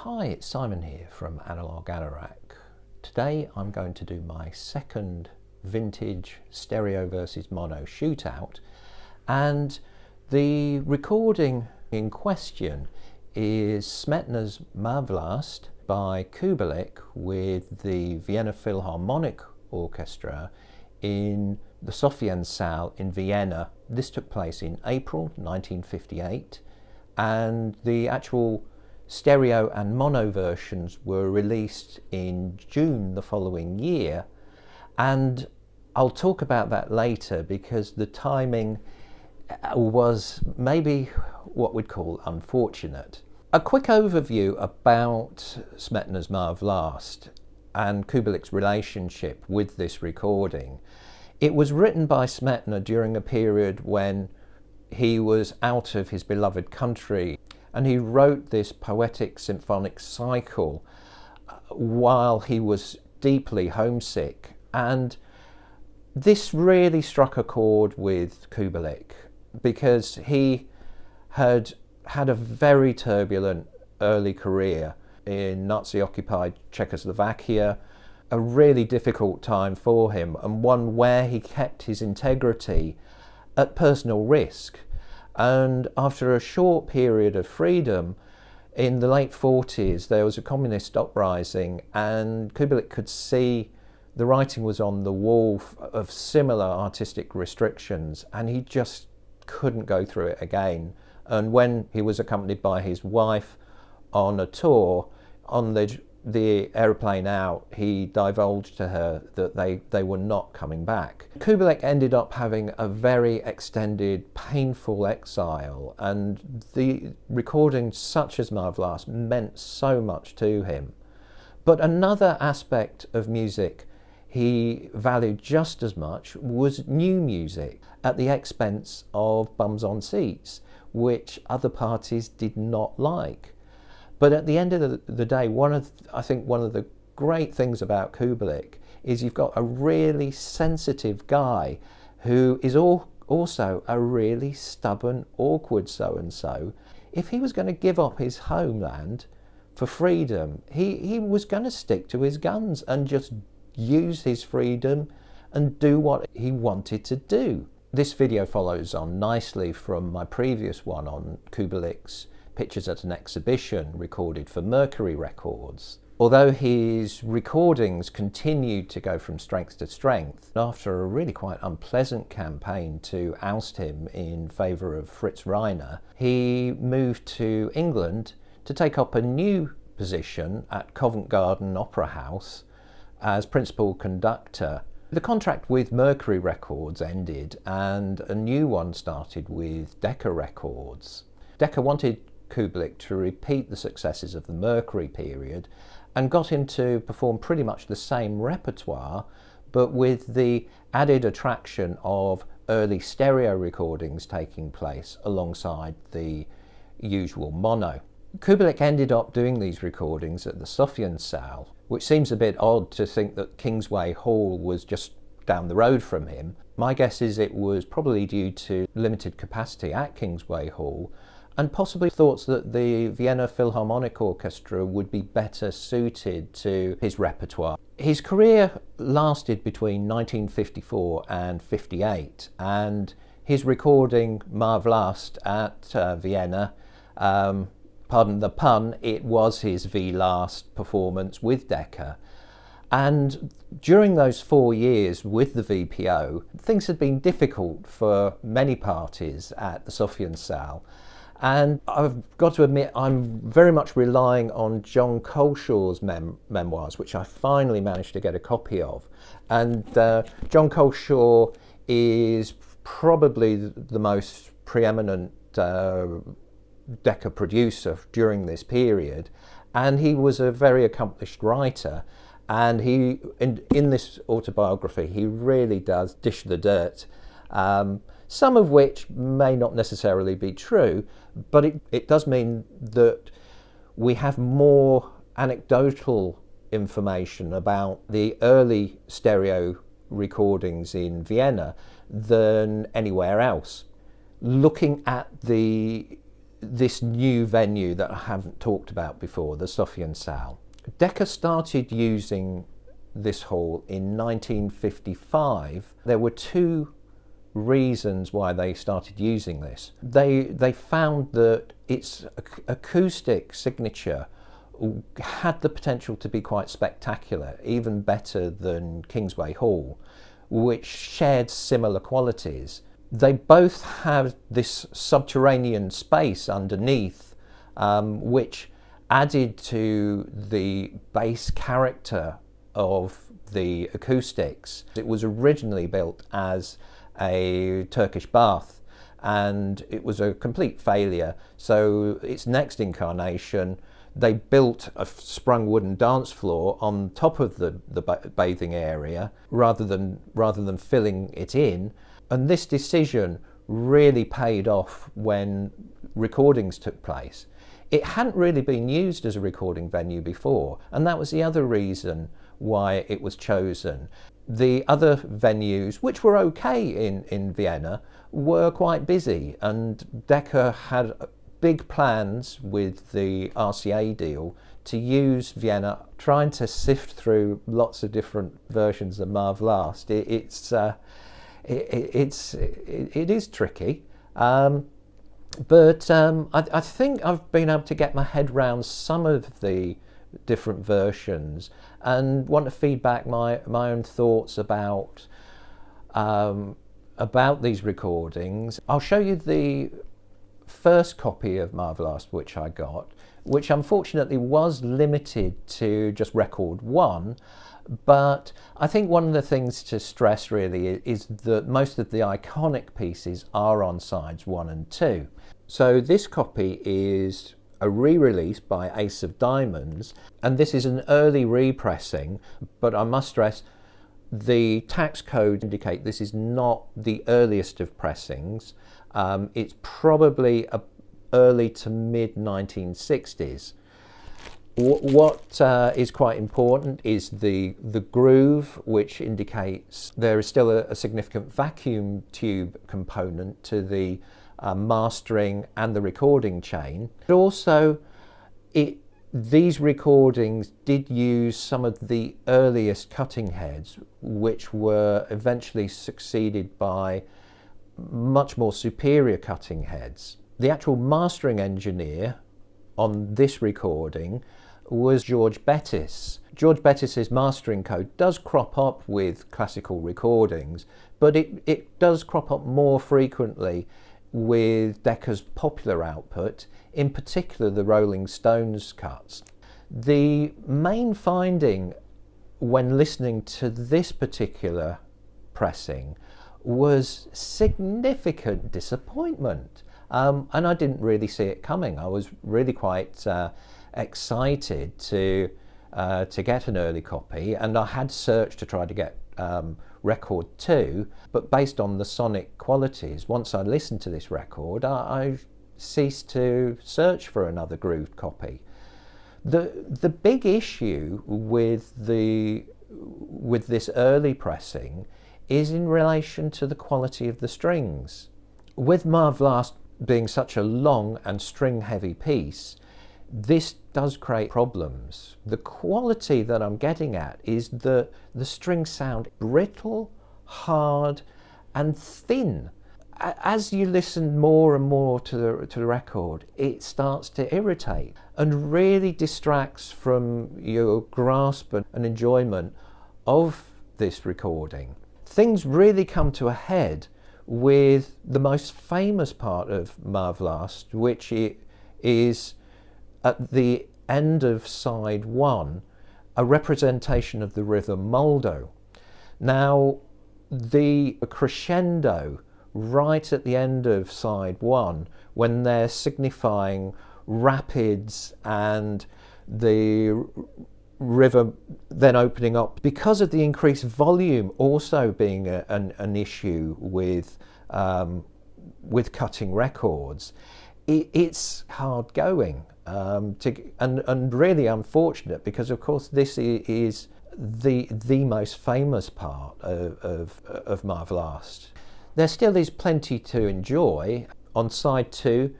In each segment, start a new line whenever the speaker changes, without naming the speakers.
Hi, it's Simon here from Analog Anorak. Today I'm going to do my second vintage stereo versus mono shootout, and the recording in question is Smetana's Ma Vlast by Kubelik with the Vienna Philharmonic Orchestra in the Sofiensaal in Vienna. This took place in April 1958, and the actual stereo and mono versions were released in June the following year, and I'll talk about that later because the timing was maybe what we'd call unfortunate. A quick overview about Smetana's Ma Vlast and Kubelik's relationship with this recording. It was written by Smetana during a period when he was out of his beloved country, and he wrote this poetic symphonic cycle while he was deeply homesick. And this really struck a chord with Kubelik because he had had a very turbulent early career in Nazi-occupied Czechoslovakia, a really difficult time for him, and one where he kept his integrity at personal risk. And after a short period of freedom, in the late 40s, there was a communist uprising, and Kubelik could see the writing was on the wall of similar artistic restrictions, and he just couldn't go through it again. And when he was accompanied by his wife on a tour, on the aeroplane out, he divulged to her that they were not coming back. Kubelik ended up having a very extended, painful exile, and the recordings such as Ma Vlast meant so much to him. But another aspect of music he valued just as much was new music at the expense of bums on seats, which other parties did not like. But at the end of the day, I think one of the great things about Kubelik is you've got a really sensitive guy who is also a really stubborn, awkward so-and-so. If he was going to give up his homeland for freedom, he was going to stick to his guns and just use his freedom and do what he wanted to do. This video follows on nicely from my previous one on Kubelik's pictures at an exhibition recorded for Mercury Records. Although his recordings continued to go from strength to strength, after a really quite unpleasant campaign to oust him in favour of Fritz Reiner, he moved to England to take up a new position at Covent Garden Opera House as principal conductor. The contract with Mercury Records ended and a new one started with Decca Records. Decca wanted Kubelik to repeat the successes of the Mercury period and got him to perform pretty much the same repertoire, but with the added attraction of early stereo recordings taking place alongside the usual mono. Kubelik ended up doing these recordings at the Sofiensaal, which seems a bit odd to think that Kingsway Hall was just down the road from him. My guess is it was probably due to limited capacity at Kingsway Hall, and possibly thoughts that the Vienna Philharmonic Orchestra would be better suited to his repertoire. His career lasted between 1954 and 58, and his recording Ma Vlast at Vienna, pardon the pun, it was his last performance with Decca. And during those 4 years with the VPO, things had been difficult for many parties at the Sofiensaal. And I've got to admit, I'm very much relying on John Culshaw's memoirs, which I finally managed to get a copy of. And John Culshaw is probably the most preeminent Decca producer during this period. And he was a very accomplished writer. And he, in this autobiography, he really does dish the dirt. Some of which may not necessarily be true, but it does mean that we have more anecdotal information about the early stereo recordings in Vienna than anywhere else. Looking at the this new venue that I haven't talked about before, the Sofiensaal. Decca started using this hall in 1955. There were two reasons why they started using this. They found that its acoustic signature had the potential to be quite spectacular, even better than Kingsway Hall, which shared similar qualities. They both have this subterranean space underneath, which added to the bass character of the acoustics. It was originally built as a Turkish bath, and it was a complete failure. So its next incarnation, they built a sprung wooden dance floor on top of the bathing area rather than filling it in. And this decision really paid off when recordings took place. It hadn't really been used as a recording venue before, and that was the other reason why it was chosen. The other venues, which were okay in Vienna, were quite busy, and Decca had big plans with the RCA deal to use Vienna, trying to sift through lots of different versions of Ma Vlast. It is tricky, but I think I've been able to get my head around some of the different versions, and want to feed back my own thoughts about these recordings. I'll show you the first copy of Ma Vlast which I got, which unfortunately was limited to just record 1, but I think one of the things to stress really is that most of the iconic pieces are on sides 1 and 2. So this copy is a re-release by Ace of Diamonds, and this is an early repressing, but I must stress the tax code indicate this is not the earliest of pressings. It's probably early to mid 1960s. What is quite important is the groove, which indicates there is still a significant vacuum tube component to the mastering and the recording chain. But also, these recordings did use some of the earliest cutting heads, which were eventually succeeded by much more superior cutting heads. The actual mastering engineer on this recording was George Bettis. George Bettis's mastering code does crop up with classical recordings, but it does crop up more frequently with Decca's popular output, in particular the Rolling Stones cuts. The main finding when listening to this particular pressing was significant disappointment, and I didn't really see it coming. I was really quite excited to get an early copy, and I had searched to try to get record 2, but based on the sonic qualities, once I listened to this record, I ceased to search for another grooved copy. The big issue with this early pressing is in relation to the quality of the strings. With Ma Vlast being such a long and string heavy piece, this does create problems. The quality that I'm getting at is that the strings sound brittle, hard and thin. As you listen more and more to the record, it starts to irritate and really distracts from your grasp and enjoyment of this recording. Things really come to a head with the most famous part of Ma Vlast, which is at the end of side 1, a representation of the rhythm moldo. Now, the crescendo right at the end of side 1, when they're signifying rapids and the river then opening up, because of the increased volume also being an issue with cutting records, it's hard going and really unfortunate, because of course this is the most famous part of Ma Vlast. There still is plenty to enjoy. On side 2,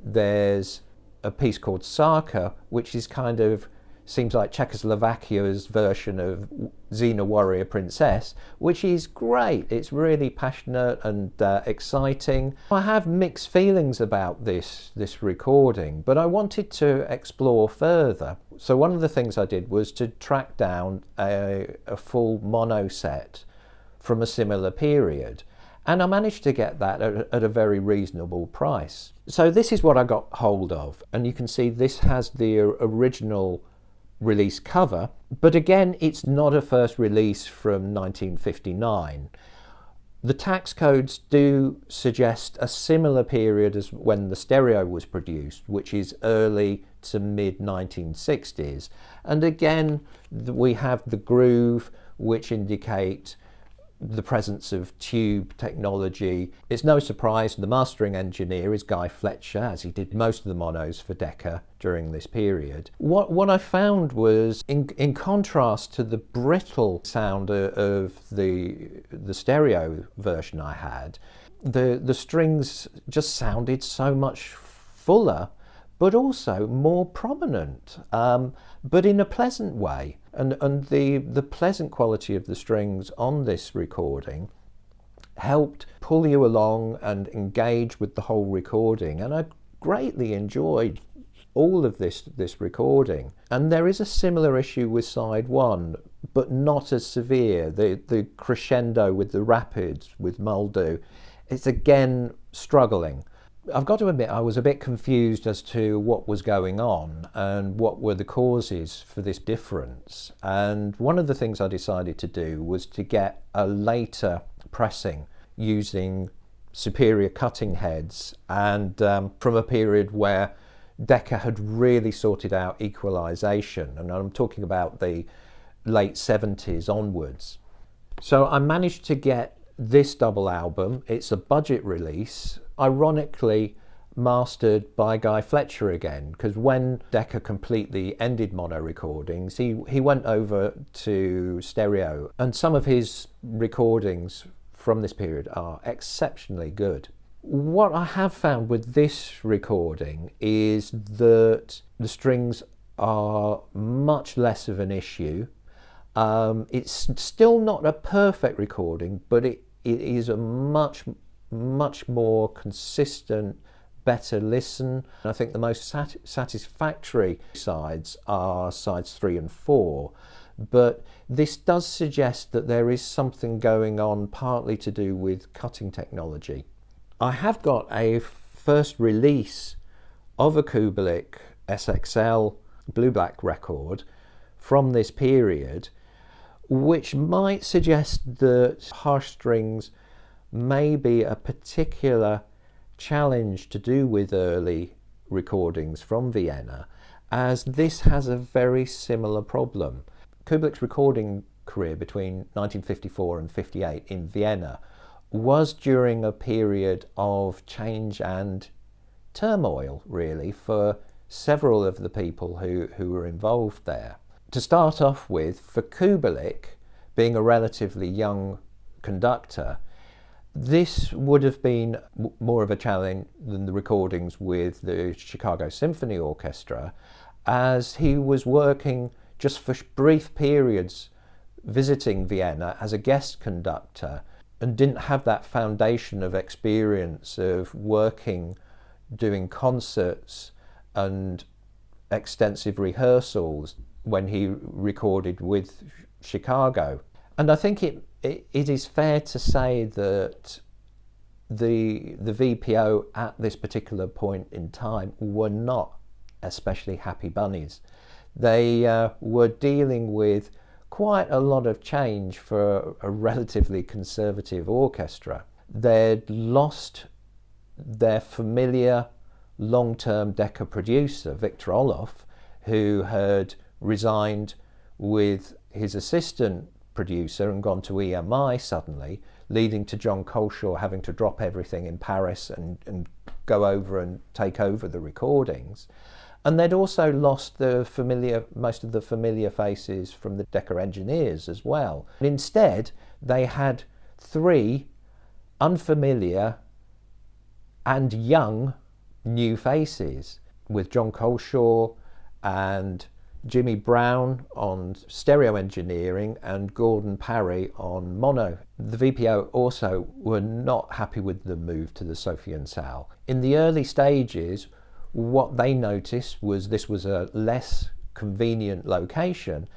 there's a piece called Sarka, which is kind of, seems like Czechoslovakia's version of Xena Warrior Princess, which is great. It's really passionate and exciting. I have mixed feelings about this recording, but I wanted to explore further. So one of the things I did was to track down a full mono set from a similar period. And I managed to get that at a very reasonable price. So this is what I got hold of. And you can see this has the original release cover, but again, it's not a first release from 1959. The tax codes do suggest a similar period as when the stereo was produced, which is early to mid 1960s. And again, we have the groove, which indicate the presence of tube technology. It's no surprise the mastering engineer is Guy Fletcher, as he did most of the monos for Decca during this period. What I found was, in contrast to the brittle sound of the stereo version I had, the strings just sounded so much fuller, but also more prominent, but in a pleasant way. And the pleasant quality of the strings on this recording helped pull you along and engage with the whole recording. And I greatly enjoyed all of this recording. And there is a similar issue with side one, but not as severe. The crescendo with the rapids with Muldo, it's again struggling. I've got to admit I was a bit confused as to what was going on and what were the causes for this difference. And one of the things I decided to do was to get a later pressing using superior cutting heads, and from a period where Decca had really sorted out equalization, and I'm talking about the late 70s onwards. So I managed to get this double album. It's a budget release, ironically mastered by Guy Fletcher again, because when Decca completely ended mono recordings, he went over to stereo, and some of his recordings from this period are exceptionally good. What I have found with this recording is that the strings are much less of an issue. It's still not a perfect recording, but it is a much more consistent, better listen. I think the most satisfactory sides are sides 3 and 4, but this does suggest that there is something going on, partly to do with cutting technology. I have got a first release of a Kubelik SXL blue-black record from this period, which might suggest that harsh strings may be a particular challenge to do with early recordings from Vienna, as this has a very similar problem. Kubelik's recording career between 1954 and 58 in Vienna was during a period of change and turmoil, really, for several of the people who were involved there. To start off with, for Kubelik, being a relatively young conductor, this would have been more of a challenge than the recordings with the Chicago Symphony Orchestra, as he was working just for brief periods visiting Vienna as a guest conductor, and didn't have that foundation of experience of working, doing concerts and extensive rehearsals when he recorded with Chicago. And I think it is fair to say that the VPO at this particular point in time were not especially happy bunnies. They were dealing with quite a lot of change for a relatively conservative orchestra. They'd lost their familiar long-term Decca producer, Victor Olof, who had resigned with his assistant producer and gone to EMI suddenly, leading to John Culshaw having to drop everything in Paris and go over and take over the recordings. And they'd also lost most of the familiar faces from the Decca engineers as well. And instead, they had 3 unfamiliar and young new faces, with John Culshaw and Jimmy Brown on stereo engineering and Gordon Parry on mono. The VPO also were not happy with the move to the Sofiensaal. In the early stages, what they noticed was this was a less convenient location,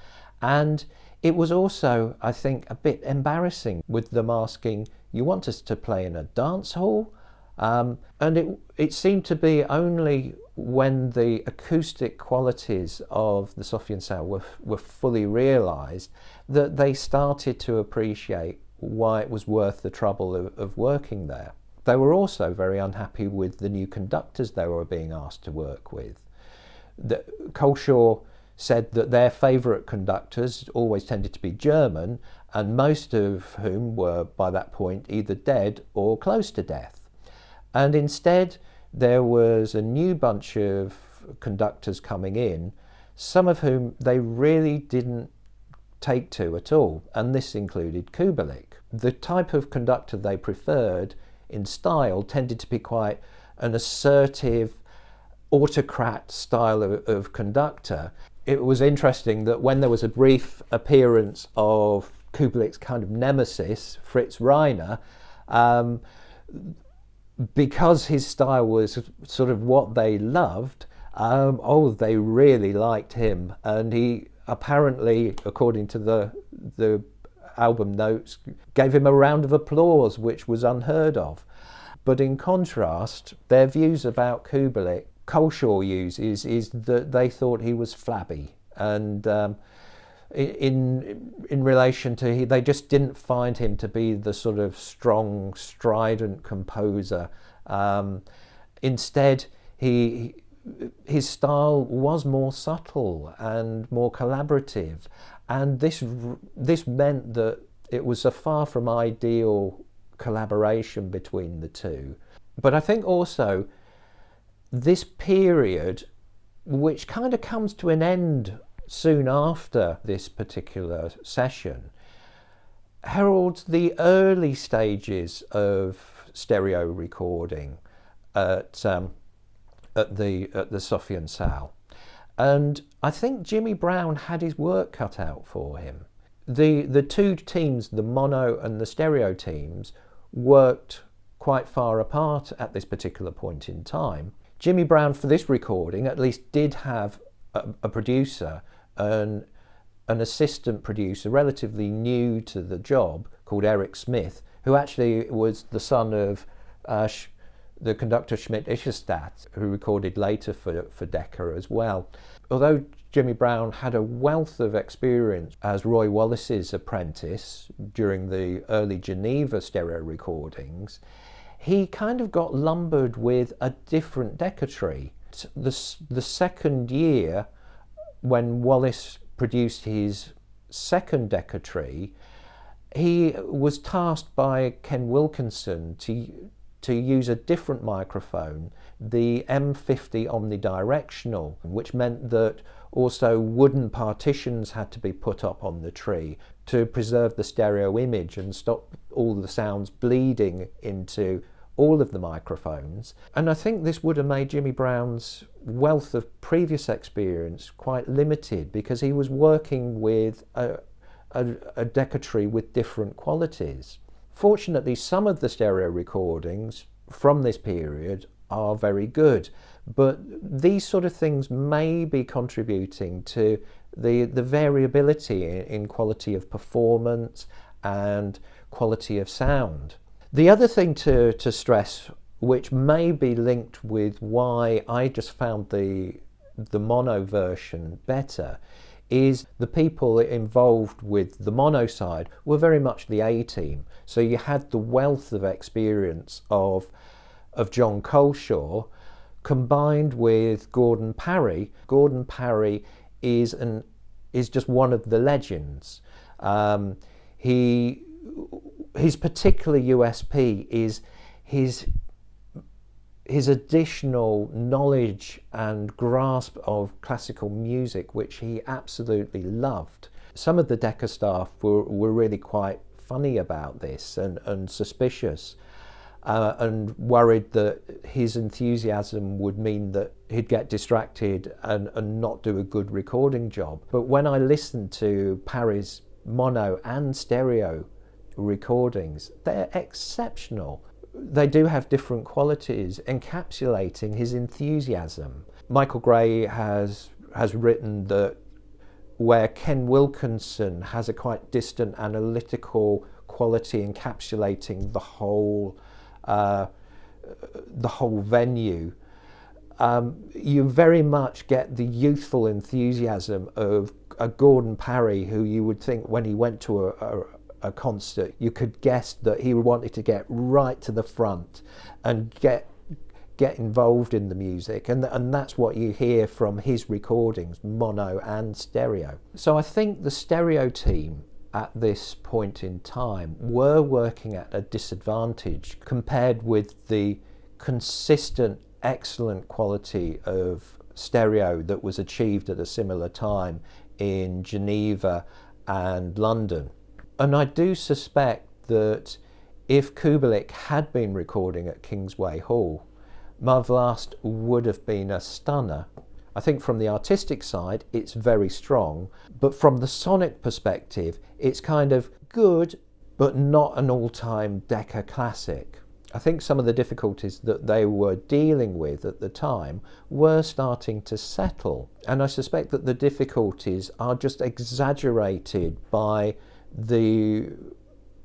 and it was also, I think, a bit embarrassing with them asking, "You want us to play in a dance hall?" And it seemed to be only when the acoustic qualities of the Sofiensaal were fully realised that they started to appreciate why it was worth the trouble of working there. They were also very unhappy with the new conductors they were being asked to work with. Culshaw said that their favourite conductors always tended to be German, and most of whom were by that point either dead or close to death. And instead there was a new bunch of conductors coming in, some of whom they really didn't take to at all, and this included Kubelik. The type of conductor they preferred in style tended to be quite an assertive autocrat style of conductor. It was interesting that when there was a brief appearance of Kubelik's kind of nemesis, Fritz Reiner, because his style was sort of what they loved, they really liked him, and he apparently, according to the album notes, gave him a round of applause, which was unheard of. But in contrast, their views about Kubelik, Culshaw uses, is that they thought he was flabby, and in relation to, they just didn't find him to be the sort of strong, strident composer. Instead, his style was more subtle and more collaborative, and this meant that it was a far from ideal collaboration between the two. But I think also this period, which kind of comes to an end soon after this particular session, heralds the early stages of stereo recording at the Sofiensaal. And I think Jimmy Brown had his work cut out for him. The two teams, the mono and the stereo teams, worked quite far apart at this particular point in time. Jimmy Brown, for this recording, at least did have a producer, an assistant producer relatively new to the job, called Eric Smith, who actually was the son of the conductor Schmidt Ischerstadt, who recorded later for Decca as well. Although Jimmy Brown had a wealth of experience as Roy Wallace's apprentice during the early Geneva stereo recordings, he kind of got lumbered with a different Decca tree. The second year, when Wallace produced his second Decca tree, he was tasked by Ken Wilkinson to use a different microphone, the M50 omnidirectional, which meant that also wooden partitions had to be put up on the tree to preserve the stereo image and stop all the sounds bleeding into all of the microphones. And I think this would have made Jimmy Brown's wealth of previous experience quite limited, because he was working with a Decca tree with different qualities. Fortunately, some of the stereo recordings from this period are very good, but these sort of things may be contributing to the variability in quality of performance and quality of sound. The other thing to stress, which may be linked with why I just found the mono version better, is the people involved with the mono side were very much the A-team. So you had the wealth of experience of John Culshaw combined with Gordon Parry. Gordon Parry is just one of the legends. His particular USP is his additional knowledge and grasp of classical music, which he absolutely loved. Some of the Decca staff were really quite funny about this and suspicious. and worried that his enthusiasm would mean that he'd get distracted and not do a good recording job. But when I listened to Parry's mono and stereo recordings, they're exceptional. They do have different qualities, encapsulating his enthusiasm. Michael Gray has written that where Ken Wilkinson has a quite distant analytical quality encapsulating the whole venue, you very much get the youthful enthusiasm of a Gordon Parry, who you would think when he went to a concert, you could guess that he wanted to get right to the front and get involved in the music, and that's what you hear from his recordings, mono and stereo. So I think the stereo team at this point in time were working at a disadvantage compared with the consistent, excellent quality of stereo that was achieved at a similar time in Geneva and London. And I do suspect that if Kubelik had been recording at Kingsway Hall, Ma Vlast would have been a stunner. I think from the artistic side, it's very strong, but from the sonic perspective, it's kind of good, but not an all-time Decca classic. I think some of the difficulties that they were dealing with at the time were starting to settle, and I suspect that the difficulties are just exaggerated by the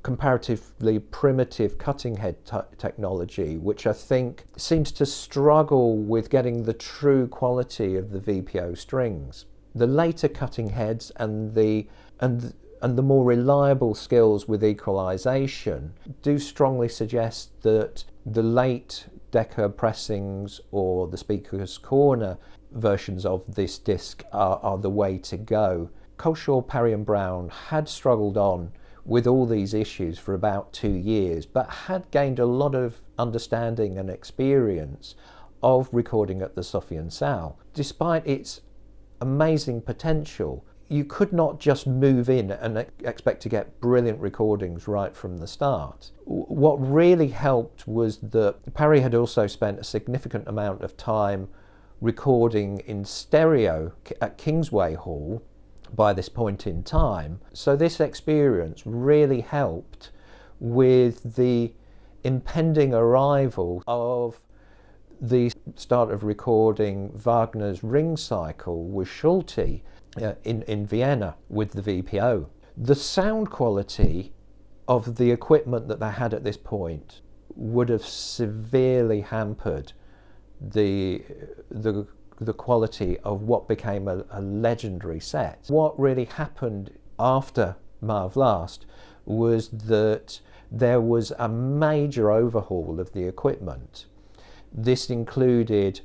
comparatively primitive cutting head technology, which I think seems to struggle with getting the true quality of the VPO strings. The later cutting heads and the more reliable skills with equalization do strongly suggest that the late Decca pressings or the Speaker's Corner versions of this disc are the way to go. Culshaw, Parry and Brown had struggled on with all these issues for about 2 years, but had gained a lot of understanding and experience of recording at the Sofiensaal. Despite its amazing potential, you could not just move in and expect to get brilliant recordings right from the start. What really helped was that Parry had also spent a significant amount of time recording in stereo at Kingsway Hall by this point in time. So this experience really helped with the impending arrival of the start of recording Wagner's Ring Cycle with Schulte in Vienna with the VPO. The sound quality of the equipment that they had at this point would have severely hampered the quality of what became a legendary set. What really happened after Ma Vlast was that there was a major overhaul of the equipment. This included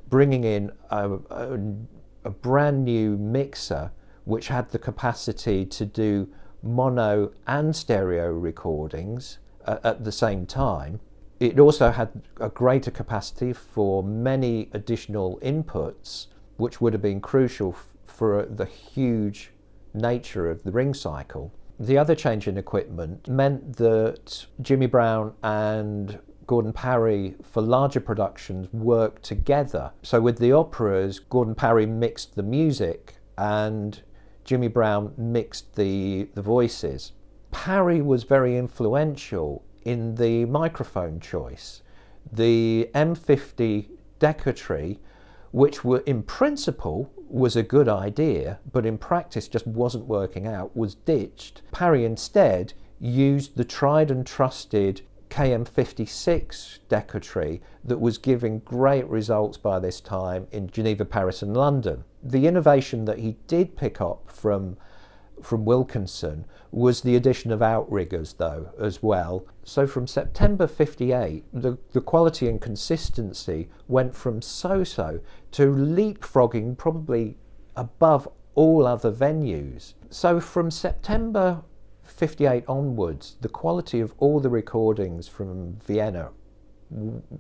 bringing in a brand new mixer which had the capacity to do mono and stereo recordings at the same time. It also had a greater capacity for many additional inputs, which would have been crucial for the huge nature of the ring cycle. The other change in equipment meant that Jimmy Brown and Gordon Parry, for larger productions, worked together. So with the operas, Gordon Parry mixed the music and Jimmy Brown mixed the voices. Parry was very influential in the microphone choice. The M50 Decca tree, which were in principle was a good idea, but in practice just wasn't working out, was ditched. Parry instead used the tried and trusted KM56 Decca tree that was giving great results by this time in Geneva, Paris and London. The innovation that he did pick up from Wilkinson was the addition of outriggers though as well. So from September 58 the quality and consistency went from so-so to leapfrogging probably above all other venues. So from September 58 onwards, the quality of all the recordings from Vienna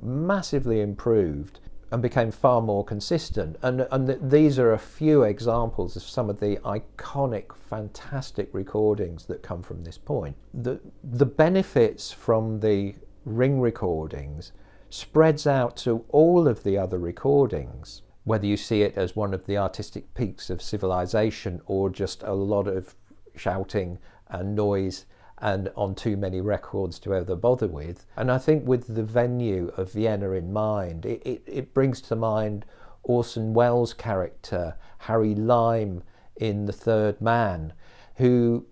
massively improved and became far more consistent. And these are a few examples of some of the iconic, fantastic recordings that come from this point. The benefits from the ring recordings spreads out to all of the other recordings, whether you see it as one of the artistic peaks of civilization or just a lot of shouting and noise and on too many records to ever bother with. And I think with the venue of Vienna in mind, it brings to mind Orson Welles' character, Harry Lime in The Third Man, who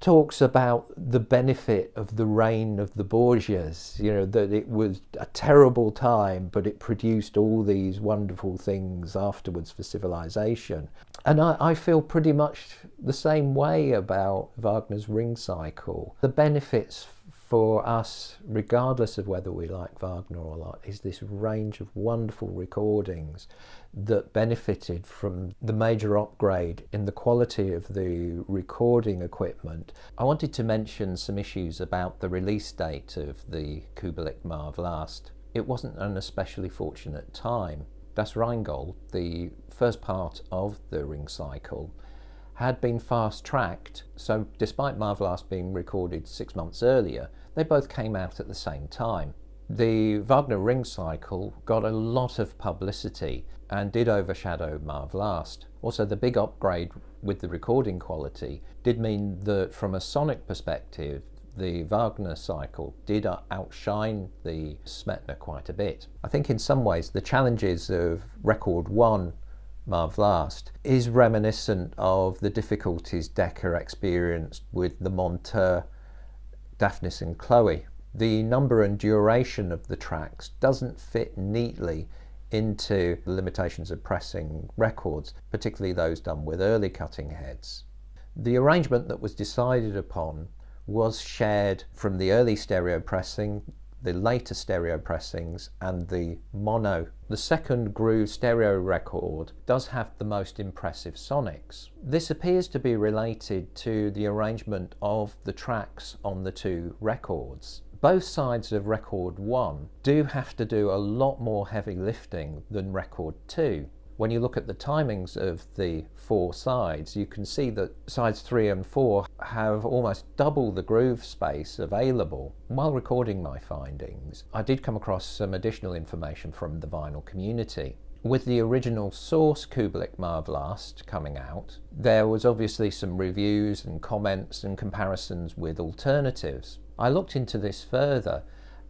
talks about the benefit of the reign of the Borgias, you know, that it was a terrible time, but it produced all these wonderful things afterwards for civilization. And I feel pretty much the same way about Wagner's Ring Cycle. The benefits for us, regardless of whether we like Wagner or not, is this range of wonderful recordings that benefited from the major upgrade in the quality of the recording equipment. I wanted to mention some issues about the release date of the Kubelik Ma Vlast. It wasn't an especially fortunate time. Das Rheingold, the first part of the Ring Cycle, had been fast-tracked, so despite Ma Vlast being recorded 6 months earlier, they both came out at the same time. The Wagner Ring Cycle got a lot of publicity and did overshadow Ma Vlast. Also, the big upgrade with the recording quality did mean that from a sonic perspective, the Wagner cycle did outshine the Smetana quite a bit. I think in some ways the challenges of record 1, Ma Vlast, is reminiscent of the difficulties Decca experienced with the Monteur, Daphnis and Chloe. The number and duration of the tracks doesn't fit neatly into the limitations of pressing records, particularly those done with early cutting heads. The arrangement that was decided upon was shared from the early stereo pressing, the later stereo pressings, and the mono. The second groove stereo record does have the most impressive sonics. This appears to be related to the arrangement of the tracks on the 2 records. Both sides of record 1 do have to do a lot more heavy lifting than record 2. When you look at the timings of the 4 sides, you can see that sides 3 and 4 have almost double the groove space available. While recording my findings, I did come across some additional information from the vinyl community. With the original Source Kubelik Ma Vlast coming out, there was obviously some reviews and comments and comparisons with alternatives. I looked into this further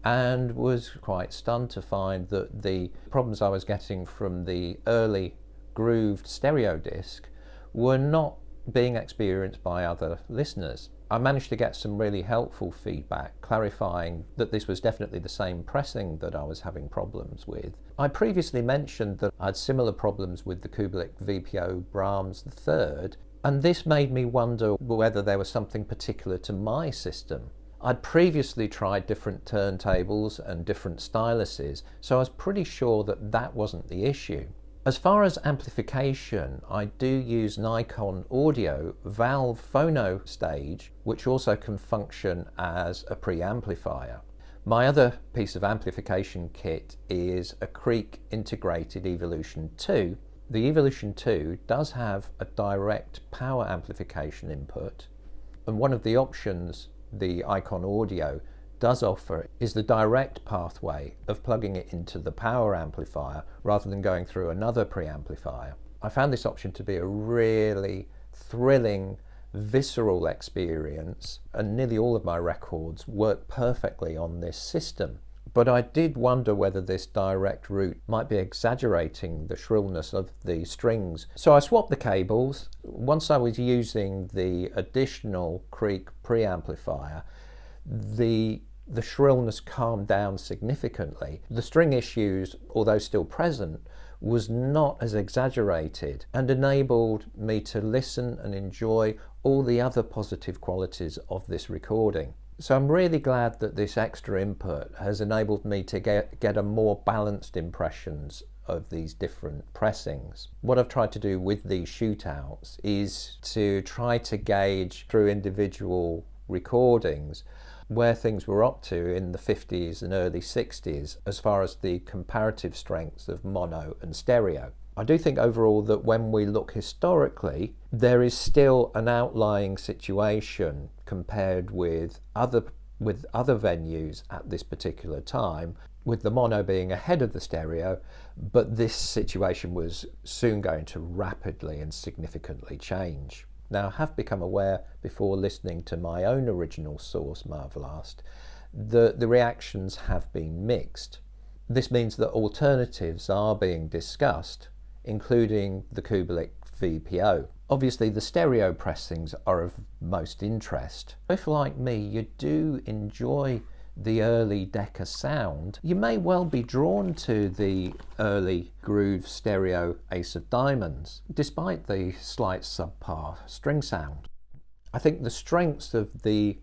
and was quite stunned to find that the problems I was getting from the early grooved stereo disc were not being experienced by other listeners. I managed to get some really helpful feedback clarifying that this was definitely the same pressing that I was having problems with. I previously mentioned that I had similar problems with the Kubelik VPO Brahms III, and this made me wonder whether there was something particular to my system. I'd previously tried different turntables and different styluses, so I was pretty sure that that wasn't the issue. As far as amplification, I do use Nikon Audio Valve Phono Stage, which also can function as a preamplifier. My other piece of amplification kit is a Creek integrated Evolution 2. The Evolution 2 does have a direct power amplification input, and one of the options the Icon Audio does offer is the direct pathway of plugging it into the power amplifier rather than going through another preamplifier. I found this option to be a really thrilling, visceral experience, and nearly all of my records work perfectly on this system. But I did wonder whether this direct route might be exaggerating the shrillness of the strings. So I swapped the cables. Once I was using the additional Creek preamplifier, the shrillness calmed down significantly. The string issues, although still present, was not as exaggerated and enabled me to listen and enjoy all the other positive qualities of this recording. So I'm really glad that this extra input has enabled me to get a more balanced impressions of these different pressings. What I've tried to do with these shootouts is to try to gauge through individual recordings where things were up to in the 50s and early 60s as far as the comparative strengths of mono and stereo. I do think overall that when we look historically, there is still an outlying situation compared with other with other venues at this particular time, with the mono being ahead of the stereo, but this situation was soon going to rapidly and significantly change. Now, I have become aware before listening to my own original Source Ma Vlast that the reactions have been mixed. This means that alternatives are being discussed, including the Kubelik VPO. Obviously, the stereo pressings are of most interest. If, like me, you do enjoy the early Decca sound, you may well be drawn to the early groove stereo Ace of Diamonds, despite the slight subpar string sound. I think the strengths of the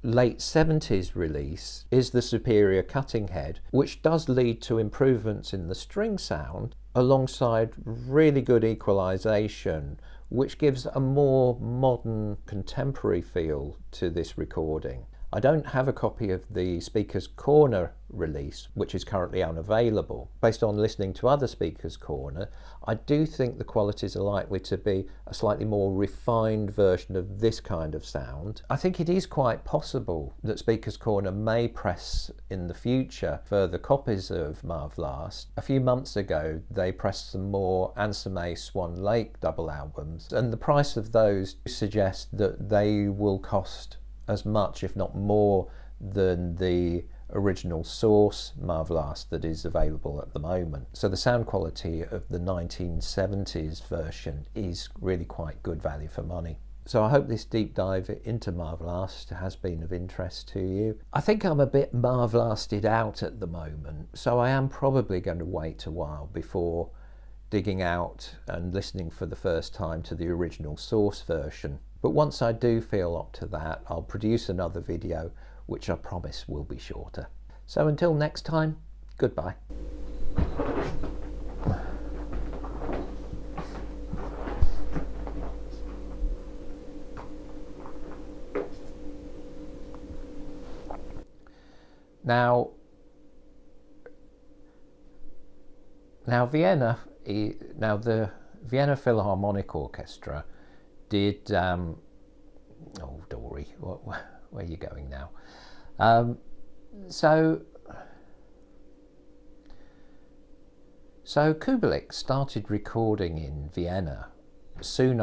late 70s release is the superior cutting head, which does lead to improvements in the string sound alongside really good equalization, which gives a more modern contemporary feel to this recording. I don't have a copy of the Speaker's Corner release, which is currently unavailable. Based on listening to other Speaker's Corner, I do think the qualities are likely to be a slightly more refined version of this kind of sound. I think it is quite possible that Speaker's Corner may press in the future further copies of Ma Vlast. A few months ago, they pressed some more Ansame Swan Lake double albums, and the price of those suggests that they will cost as much, if not more, than the original Source Ma Vlast that is available at the moment. So the sound quality of the 1970s version is really quite good value for money. So I hope this deep dive into Ma Vlast has been of interest to you. I think I'm a bit Ma Vlasted out at the moment, so I am probably going to wait a while before digging out and listening for the first time to the original Source version. But once I do feel up to that, I'll produce another video, which I promise will be shorter. So until next time, goodbye. Now the Vienna Philharmonic Orchestra did, oh Dory, where are you going now? So Kubelik started recording in Vienna soon